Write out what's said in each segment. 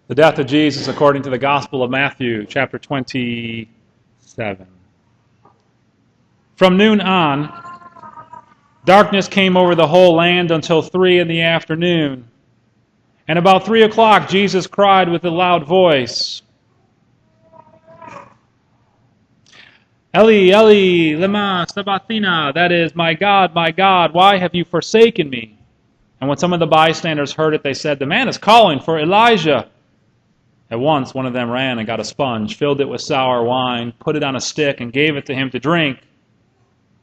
The death of Jesus according to the Gospel of Matthew, chapter 27. From noon on, darkness came over the whole land until 3 p.m. And about 3 o'clock, Jesus cried with a loud voice, Eli, Eli, lema sabachthani, that is, my God, why have you forsaken me? And when some of the bystanders heard it, they said, the man is calling for Elijah. At once, one of them ran and got a sponge, filled it with sour wine, put it on a stick, and gave it to him to drink.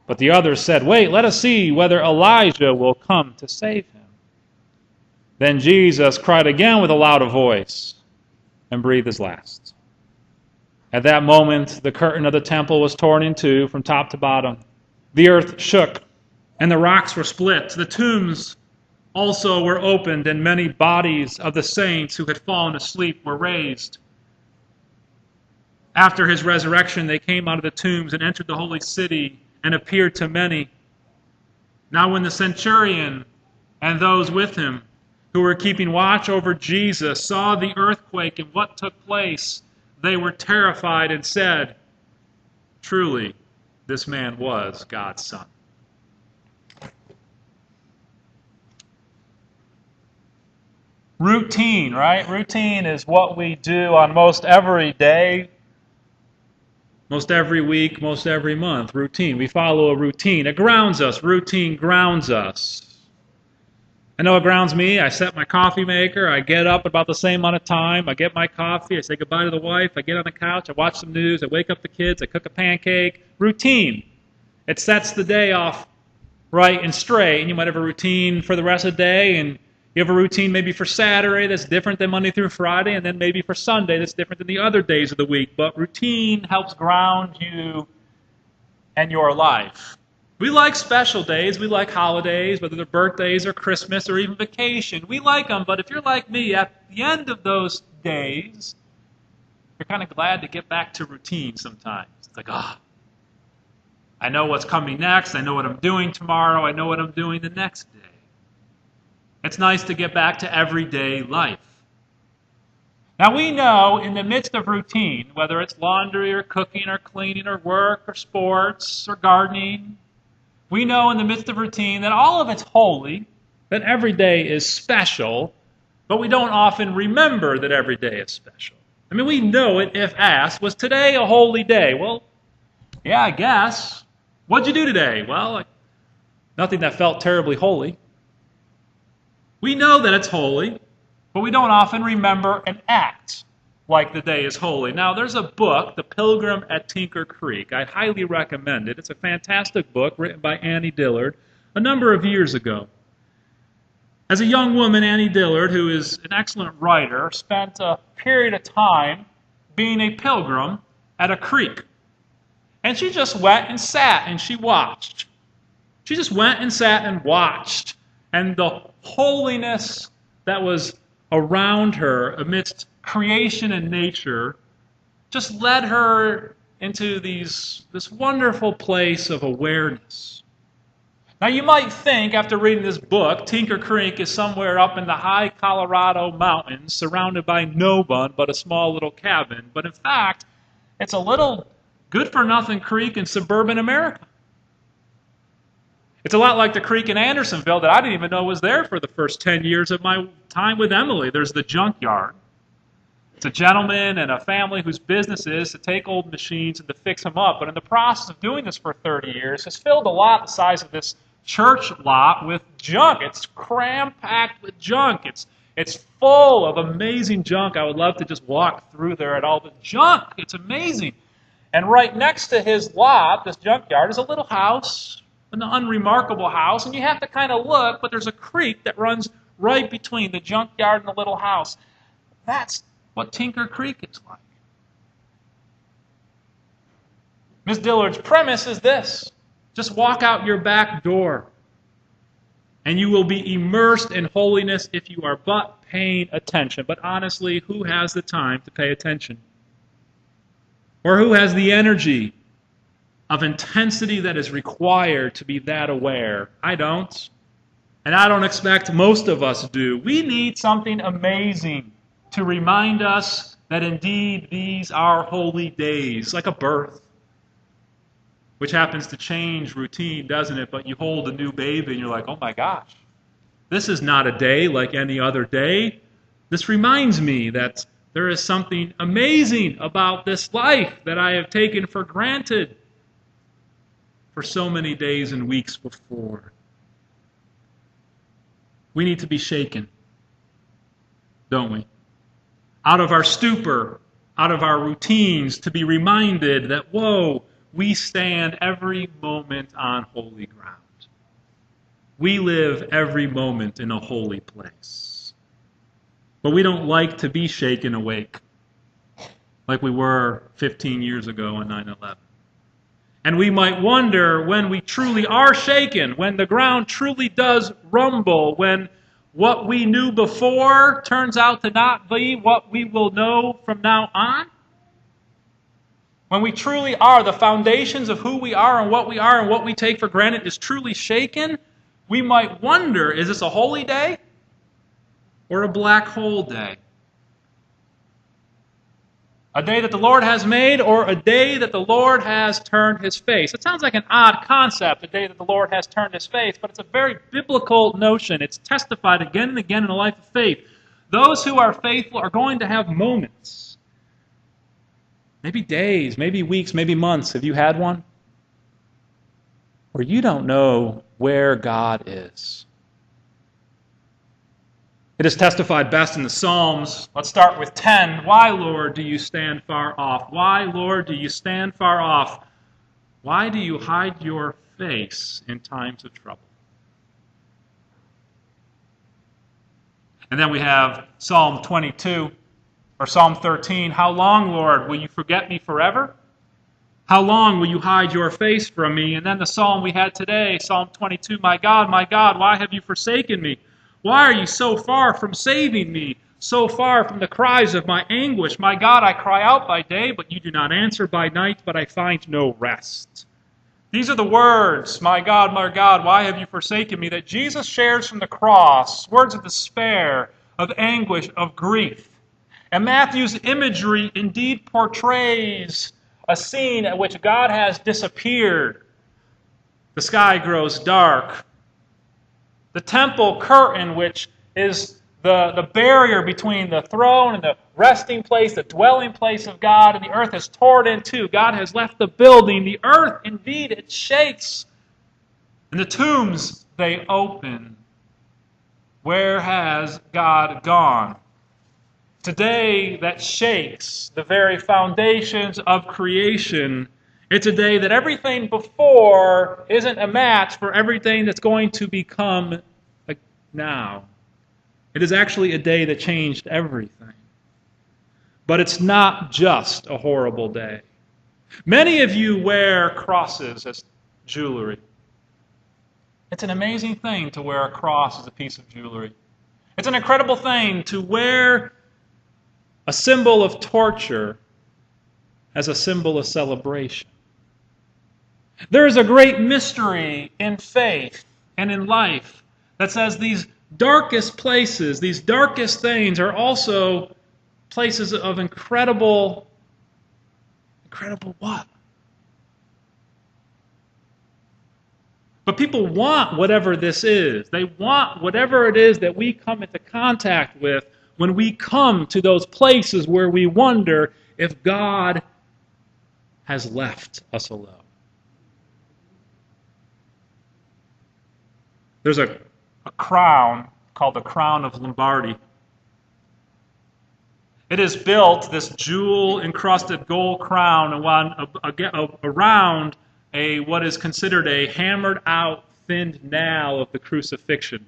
But the others said, wait, let us see whether Elijah will come to save him. Then Jesus cried again with a louder voice and breathed his last. At that moment, the curtain of the temple was torn in two from top to bottom. The earth shook, and the rocks were split. The tombs also were opened, and many bodies of the saints who had fallen asleep were raised. After his resurrection, they came out of the tombs and entered the holy city and appeared to many. Now when the centurion and those with him who were keeping watch over Jesus saw the earthquake and what took place, they were terrified and said, truly, this man was God's Son. Routine, right? Routine is what we do on most every day, most every week, most every month. Routine. We follow a routine. It grounds us. Routine grounds us. I know it grounds me. I set my coffee maker. I get up about the same amount of time. I get my coffee. I say goodbye to the wife. I get on the couch. I watch some news. I wake up the kids. I cook a pancake. Routine. It sets the day off right and straight. And you might have a routine for the rest of the day, and you have a routine maybe for Saturday that's different than Monday through Friday, and then maybe for Sunday that's different than the other days of the week. But routine helps ground you and your life. We like special days. We like holidays, whether they're birthdays or Christmas or even vacation. We like them, but if you're like me, at the end of those days, you're kind of glad to get back to routine sometimes. It's like, I know what's coming next. I know what I'm doing tomorrow. I know what I'm doing the next day. It's nice to get back to everyday life. Now we know in the midst of routine, whether it's laundry or cooking or cleaning or work or sports or gardening, we know in the midst of routine that all of it's holy, that every day is special, but we don't often remember that every day is special. I mean, we know it if asked, was today a holy day? Well, yeah, I guess. What'd you do today? Well, nothing that felt terribly holy. We know that it's holy, but we don't often remember and act like the day is holy. Now, there's a book, The Pilgrim at Tinker Creek. I highly recommend it. It's a fantastic book written by Annie Dillard a number of years ago. As a young woman, Annie Dillard, who is an excellent writer, spent a period of time being a pilgrim at a creek. And she just went and sat and she watched. She just went and sat and watched. And the holiness that was around her amidst creation and nature just led her into this wonderful place of awareness. Now you might think, after reading this book, Tinker Creek is somewhere up in the high Colorado mountains, surrounded by no one but a small little cabin. But in fact, it's a little good-for-nothing creek in suburban America. It's a lot like the creek in Andersonville that I didn't even know was there for the first 10 years of my time with Emily. There's the junkyard. It's a gentleman and a family whose business is to take old machines and to fix them up. But in the process of doing this for 30 years, has filled a lot the size of this church lot with junk. It's cram-packed with junk. It's full of amazing junk. I would love to just walk through there at all the junk. It's amazing. And right next to his lot, this junkyard, is a little house, an unremarkable house, and you have to kind of look, but there's a creek that runs right between the junkyard and the little house. That's what Tinker Creek is like. Ms. Dillard's premise is this. Just walk out your back door, and you will be immersed in holiness if you are but paying attention. But honestly, who has the time to pay attention? Or who has the energy of intensity that is required to be that aware? I don't. And I don't expect most of us do. We need something amazing to remind us that indeed these are holy days, like a birth, which happens to change routine, doesn't it? But you hold a new baby and you're like, oh my gosh, this is not a day like any other day. This reminds me that there is something amazing about this life that I have taken for granted for so many days and weeks before. We need to be shaken, don't we? Out of our stupor, out of our routines, to be reminded that, whoa, we stand every moment on holy ground. We live every moment in a holy place. But we don't like to be shaken awake like we were 15 years ago on 9/11. And we might wonder when we truly are shaken, when the ground truly does rumble, when what we knew before turns out to not be what we will know from now on. When we truly are, the foundations of who we are and what we take for granted is truly shaken, we might wonder, is this a holy day or a black hole day? A day that the Lord has made, or a day that the Lord has turned his face? It sounds like an odd concept, a day that the Lord has turned his face, but it's a very biblical notion. It's testified again and again in the life of faith. Those who are faithful are going to have moments. Maybe days, maybe weeks, maybe months. Have you had one? Where you don't know where God is. It is testified best in the Psalms. Let's start with 10. Why, Lord, do you stand far off? Why, Lord, do you stand far off? Why do you hide your face in times of trouble? And then we have Psalm 22, or Psalm 13. How long, Lord, will you forget me forever? How long will you hide your face from me? And then the psalm we had today, Psalm 22. My God, why have you forsaken me? Why are you so far from saving me, so far from the cries of my anguish? My God, I cry out by day, but you do not answer, by night, but I find no rest. These are the words, my God, why have you forsaken me, that Jesus shares from the cross, words of despair, of anguish, of grief. And Matthew's imagery indeed portrays a scene at which God has disappeared. The sky grows dark. The temple curtain, which is the barrier between the throne and the resting place, the dwelling place of God, and the earth is torn in two. God has left the building. The earth, indeed, it shakes. And the tombs, they open. Where has God gone? Today that shakes the very foundations of creation. It's a day that everything before isn't a match for everything that's going to become now. It is actually a day that changed everything. But it's not just a horrible day. Many of you wear crosses as jewelry. It's an amazing thing to wear a cross as a piece of jewelry. It's an incredible thing to wear a symbol of torture as a symbol of celebration. There is a great mystery in faith and in life that says these darkest places, these darkest things are also places of incredible what? But people want whatever this is. They want whatever it is that we come into contact with when we come to those places where we wonder if God has left us alone. There's a crown called the Crown of Lombardy. It is built, this jewel-encrusted gold crown, around what is considered a hammered-out, thinned nail of the crucifixion.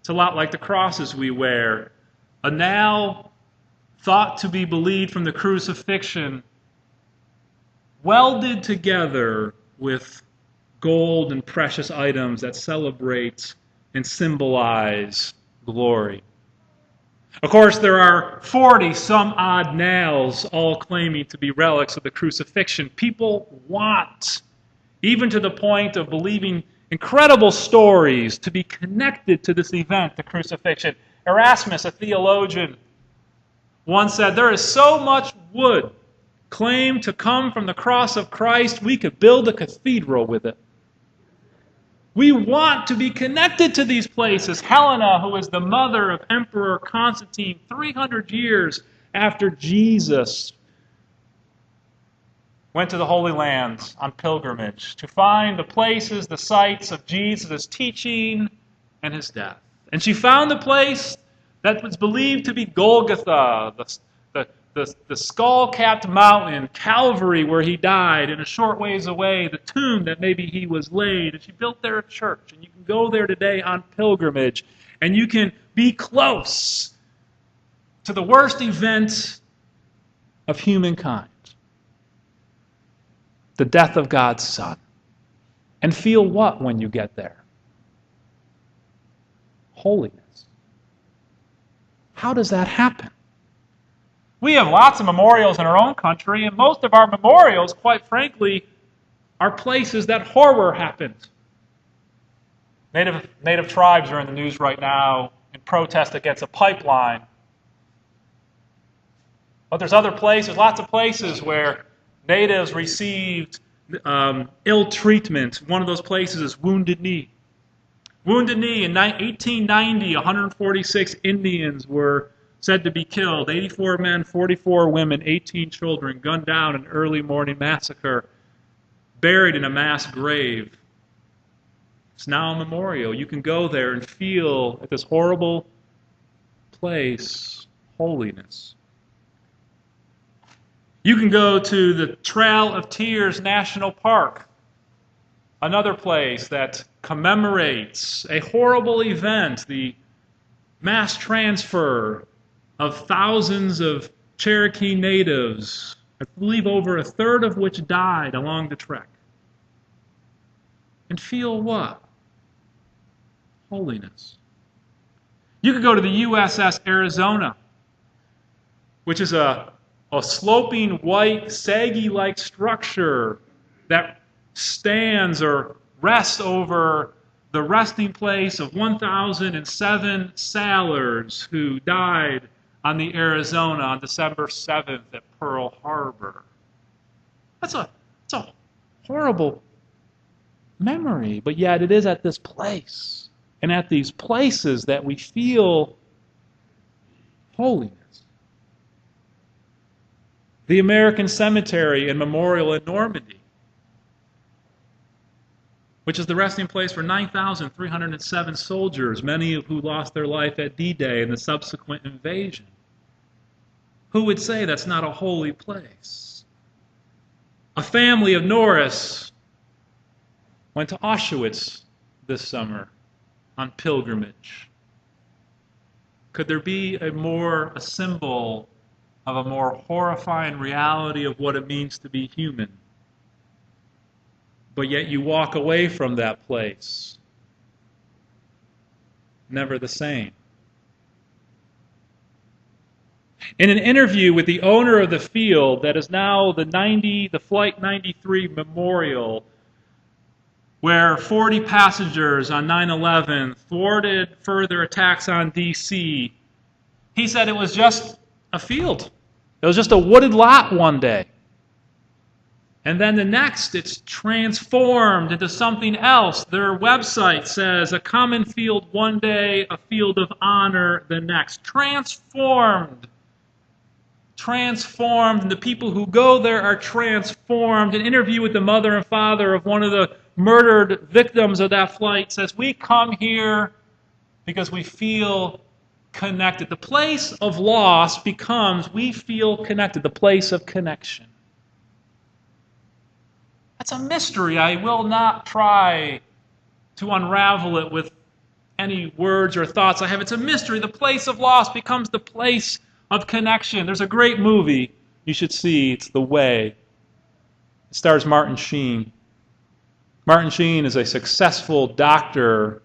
It's a lot like the crosses we wear. A nail thought to be believed from the crucifixion, welded together with gold and precious items that celebrate and symbolize glory. Of course, there are 40-some-odd nails, all claiming to be relics of the crucifixion. People want, even to the point of believing incredible stories, to be connected to this event, the crucifixion. Erasmus, a theologian, once said, "There is so much wood claimed to come from the cross of Christ, we could build a cathedral with it." We want to be connected to these places. Helena, who is the mother of Emperor Constantine, 300 years after Jesus, went to the Holy Lands on pilgrimage to find the places, the sites of Jesus' teaching and his death. And she found the place that was believed to be Golgotha, the skull-capped mountain, Calvary, where he died, and a short ways away, the tomb that maybe he was laid. And she built there a church. And you can go there today on pilgrimage, and you can be close to the worst event of humankind, the death of God's Son. And feel what when you get there? Holiness. How does that happen? We have lots of memorials in our own country, and most of our memorials, quite frankly, are places that horror happened. Native tribes are in the news right now in protest against a pipeline. But there's other places, lots of places where natives received ill treatment. One of those places is Wounded Knee. Wounded Knee, in 1890, 146 Indians were said to be killed. 84 men, 44 women, 18 children, gunned down in an early morning massacre, buried in a mass grave. It's now a memorial. You can go there and feel at this horrible place holiness. You can go to the Trail of Tears National Park, another place that commemorates a horrible event, the mass transfer of thousands of Cherokee natives, I believe over a third of which died along the trek. And feel what? Holiness. You could go to the USS Arizona, which is a sloping white, saggy-like structure that stands or rests over the resting place of 1,007 sailors who died on the Arizona on December 7th at Pearl Harbor. That's a horrible memory, but yet it is at this place and at these places that we feel holiness. The American Cemetery and Memorial in Normandy, which is the resting place for 9,307 soldiers, many of who lost their life at D-Day and the subsequent invasion. Who would say that's not a holy place? A family of Norris went to Auschwitz this summer on pilgrimage. Could there be a symbol of a more horrifying reality of what it means to be human? But yet you walk away from that place never the same. In an interview with the owner of the field that is now the Flight 93 Memorial, where 40 passengers on 9/11 thwarted further attacks on D.C., he said it was just a field. It was just a wooded lot one day. And then the next, it's transformed into something else. Their website says, a common field one day, a field of honor the next. Transformed. And the people who go there are transformed. An interview with the mother and father of one of the murdered victims of that flight says, we come here because we feel connected. The place of loss becomes, we feel connected, the place of connection. That's a mystery. I will not try to unravel it with any words or thoughts I have. It's a mystery. The place of loss becomes the place of connection. There's a great movie you should see. It's The Way. It stars Martin Sheen. Martin Sheen is a successful doctor,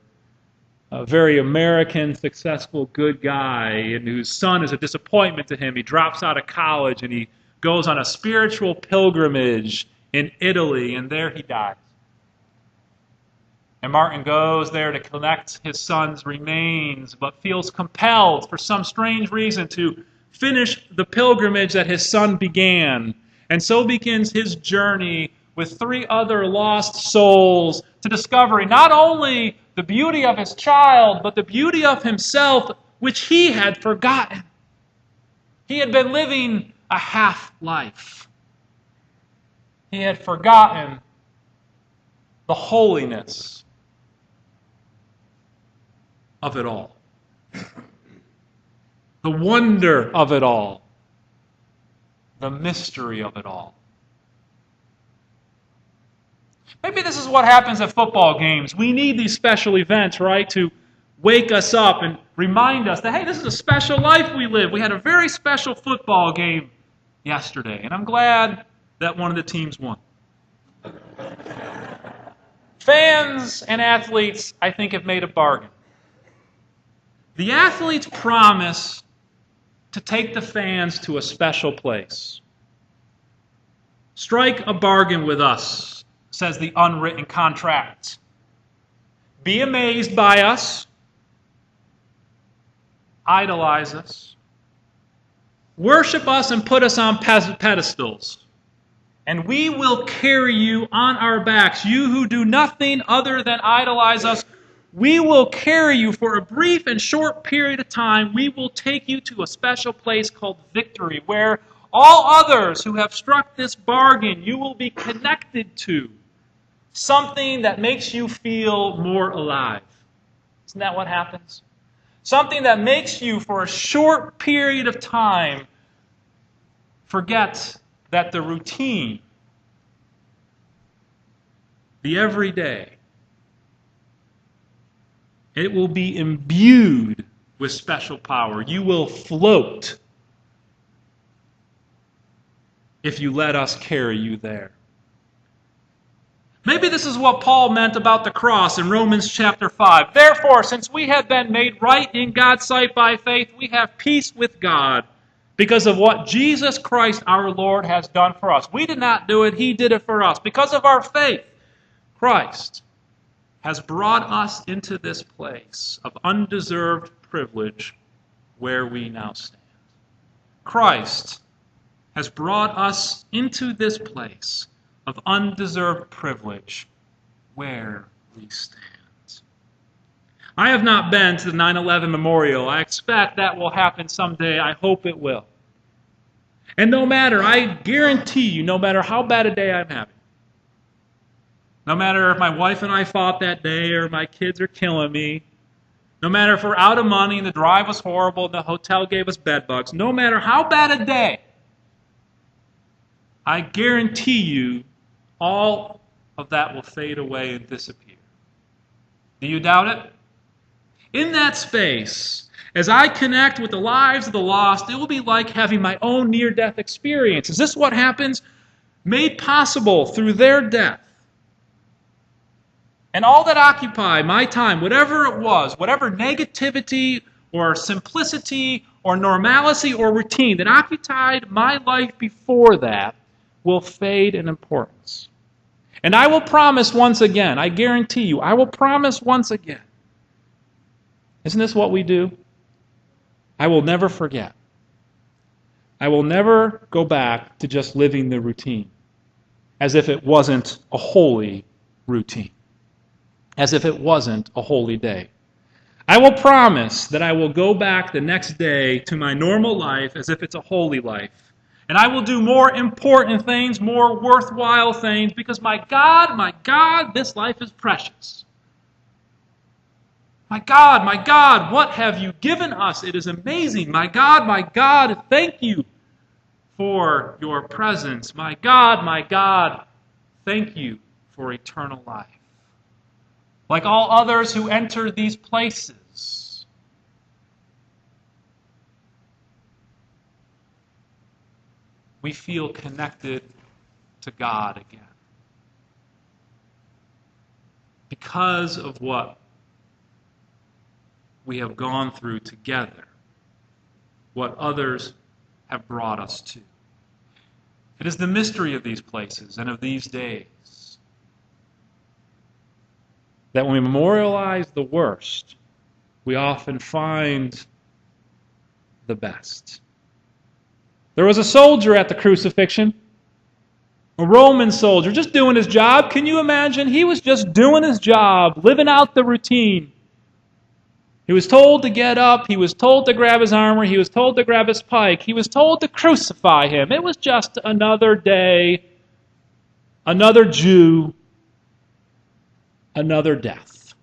a very American, successful, good guy, and whose son is a disappointment to him. He drops out of college and he goes on a spiritual pilgrimage in Italy, and there he dies. And Martin goes there to collect his son's remains, but feels compelled for some strange reason to finish the pilgrimage that his son began. And so begins his journey with 3 other lost souls to discovering not only the beauty of his child, but the beauty of himself, which he had forgotten. He had been living a half life. He had forgotten the holiness of it all, the wonder of it all, the mystery of it all. Maybe this is what happens at football games. We need these special events, right, to wake us up and remind us that, hey, this is a special life we live. We had a very special football game yesterday, and I'm glad that one of the teams won. Fans and athletes, I think, have made a bargain. The athletes promise to take the fans to a special place. Strike a bargain with us, says the unwritten contract. Be amazed by us. Idolize us. Worship us and put us on pedestals. And we will carry you on our backs. You who do nothing other than idolize us, we will carry you for a brief and short period of time. We will take you to a special place called victory, where all others who have struck this bargain, you will be connected to something that makes you feel more alive. Isn't that what happens? Something that makes you, for a short period of time, forget that the routine, the everyday, it will be imbued with special power. You will float if you let us carry you there. Maybe this is what Paul meant about the cross in Romans chapter 5. Therefore, since we have been made right in God's sight by faith, we have peace with God because of what Jesus Christ our Lord has done for us. We did not do it, He did it for us. Because of our faith, Christ has brought us into this place of undeserved privilege where we now stand. Christ has brought us into this place of undeserved privilege where we stand. I have not been to the 9/11 memorial. I expect that will happen someday. I hope it will. And I guarantee you, no matter how bad a day I'm having, no matter if my wife and I fought that day or my kids are killing me, no matter if we're out of money and the drive was horrible and the hotel gave us bed bugs, no matter how bad a day, I guarantee you all of that will fade away and disappear. Do you doubt it? In that space, as I connect with the lives of the lost, it will be like having my own near-death experience. Is this what happens? Made possible through their death. And all that occupied my time, whatever it was, whatever negativity or simplicity or normalcy or routine that occupied my life before that, will fade in importance. And I will promise once again, I guarantee you, I will promise once again. Isn't this what we do? I will never forget. I will never go back to just living the routine, as if it wasn't a holy routine, as if it wasn't a holy day. I will promise that I will go back the next day to my normal life as if it's a holy life. And I will do more important things, more worthwhile things, because my God, this life is precious. My God, what have you given us? It is amazing. My God, thank you for your presence. My God, thank you for eternal life. Like all others who enter these places, we feel connected to God again. Because of what we have gone through together, what others have brought us to. It is the mystery of these places and of these days that when we memorialize the worst, we often find the best. There was a soldier at the crucifixion, a Roman soldier, just doing his job. Can you imagine? He was just doing his job, living out the routine. He was told to get up. He was told to grab his armor. He was told to grab his pike. He was told to crucify him. It was just another day, another Jew, another death.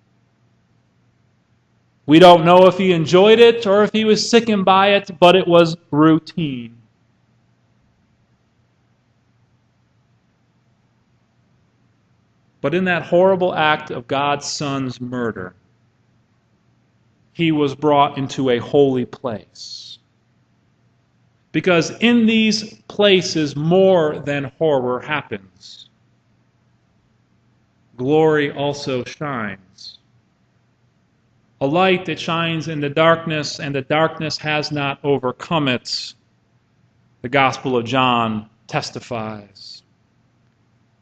We don't know if he enjoyed it or if he was sickened by it, but it was routine. But in that horrible act of God's Son's murder, he was brought into a holy place. Because in these places, more than horror happens. Glory also shines. A light that shines in the darkness, and the darkness has not overcome it. The Gospel of John testifies.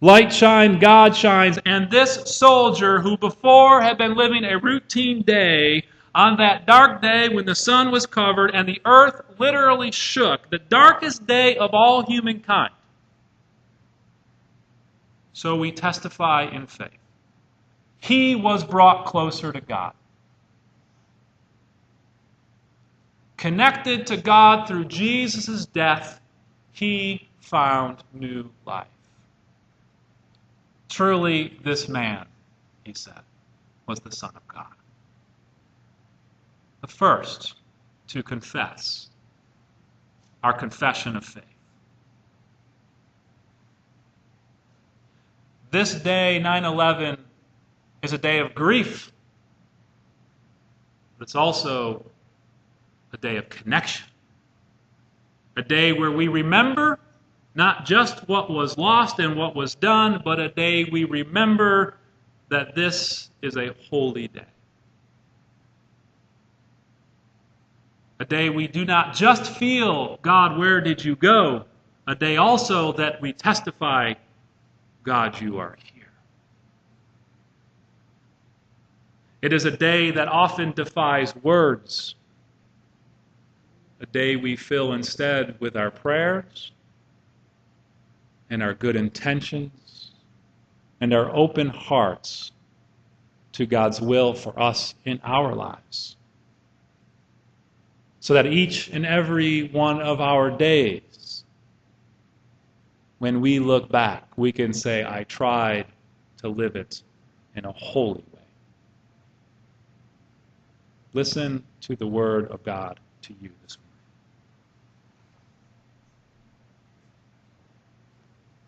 Light shines, God shines, and this soldier who before had been living a routine day, on that dark day when the sun was covered and the earth literally shook, the darkest day of all humankind. So we testify in faith. He was brought closer to God. Connected to God through Jesus' death, he found new life. Truly, this man, he said, was the Son of God. The first to confess, our confession of faith. This day, 9/11, is a day of grief, but it's also a day of connection. A day where we remember not just what was lost and what was done, but a day we remember that this is a holy day. A day we do not just feel, God, where did you go? A day also that we testify, God, you are here. It is a day that often defies words. A day we fill instead with our prayers and our good intentions and our open hearts to God's will for us in our lives. So that each and every one of our days, when we look back, we can say, I tried to live it in a holy way. Listen to the word of God to you this morning.